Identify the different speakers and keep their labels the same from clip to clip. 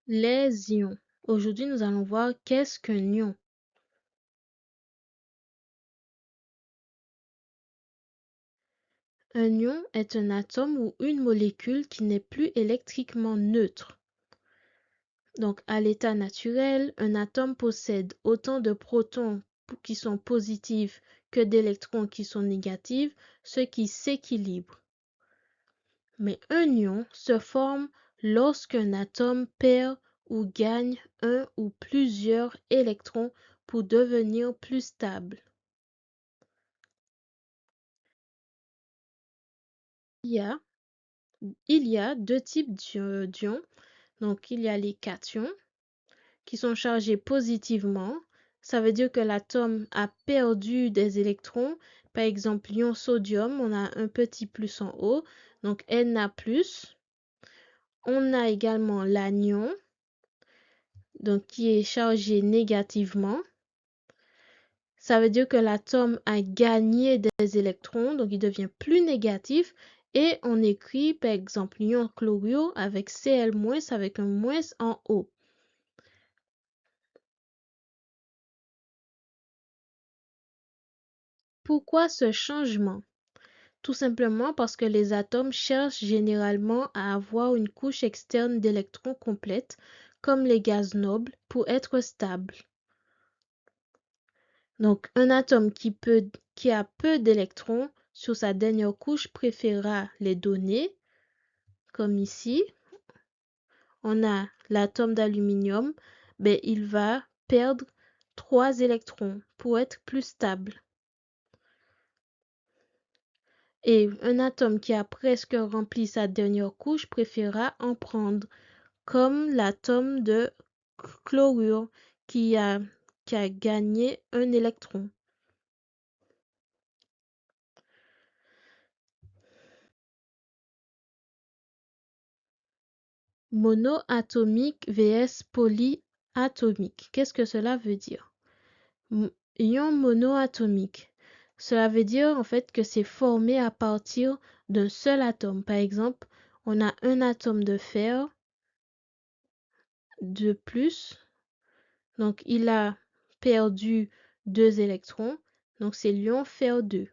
Speaker 1: Les ions. Aujourd'hui, nous allons voir qu'est-ce qu'un ion. Un ion est un atome ou une molécule qui n'est plus électriquement neutre. Donc, à l'état naturel, un atome possède autant de protons qui sont positifs que d'électrons qui sont négatifs, ce qui s'équilibre. Mais un ion se forme lorsqu'un atome perd ou gagne un ou plusieurs électrons pour devenir plus stable. Il y a deux types d'ions. Donc, il y a les cations qui sont chargés positivement. Ça veut dire que l'atome a perdu des électrons. Par exemple, l'ion sodium, on a un petit plus en haut, donc Na+. On a également l'anion, donc qui est chargé négativement. Ça veut dire que l'atome a gagné des électrons, donc il devient plus négatif. Et on écrit par exemple l'ion chlorure avec Cl- avec un moins en haut. Pourquoi ce changement? Tout simplement parce que les atomes cherchent généralement à avoir une couche externe d'électrons complète, comme les gaz nobles, pour être stables. Donc, un atome qui a peu d'électrons sur sa dernière couche préférera les donner, comme ici. On a l'atome d'aluminium, ben, il va perdre 3 électrons pour être plus stable. Et un atome qui a presque rempli sa dernière couche préférera en prendre, comme l'atome de chlorure qui a gagné un électron. Monoatomique vs polyatomique. Qu'est-ce que cela veut dire? Ion monoatomique. Cela veut dire en fait que c'est formé à partir d'un seul atome. Par exemple, on a un atome de fer de plus. Donc, il a perdu 2 électrons. Donc, c'est l'ion fer 2.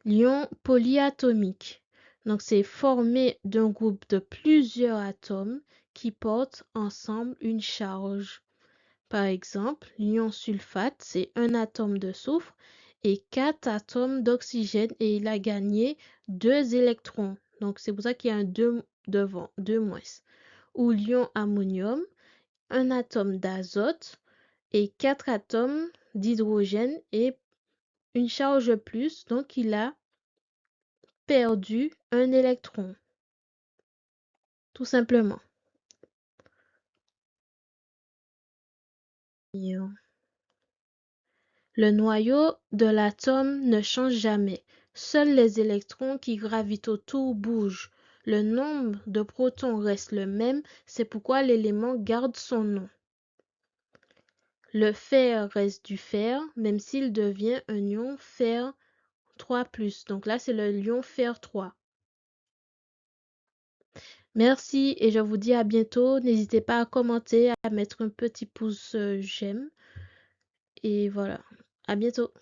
Speaker 1: L'ion polyatomique. Donc, c'est formé d'un groupe de plusieurs atomes qui portent ensemble une charge. Par exemple, l'ion sulfate, c'est un atome de soufre et 4 atomes d'oxygène et il a gagné 2 électrons. Donc, c'est pour ça qu'il y a un 2 devant, 2 moins. Ou l'ion ammonium, un atome d'azote et 4 atomes d'hydrogène et une charge plus, donc il a perdu un électron. Tout simplement. Le noyau de l'atome ne change jamais. Seuls les électrons qui gravitent autour bougent. Le nombre de protons reste le même, c'est pourquoi l'élément garde son nom. Le fer reste du fer, même s'il devient un ion fer 3+. Donc là, c'est le ion fer 3. Merci et je vous dis à bientôt. N'hésitez pas à commenter, à mettre un petit pouce j'aime. Et voilà, à bientôt.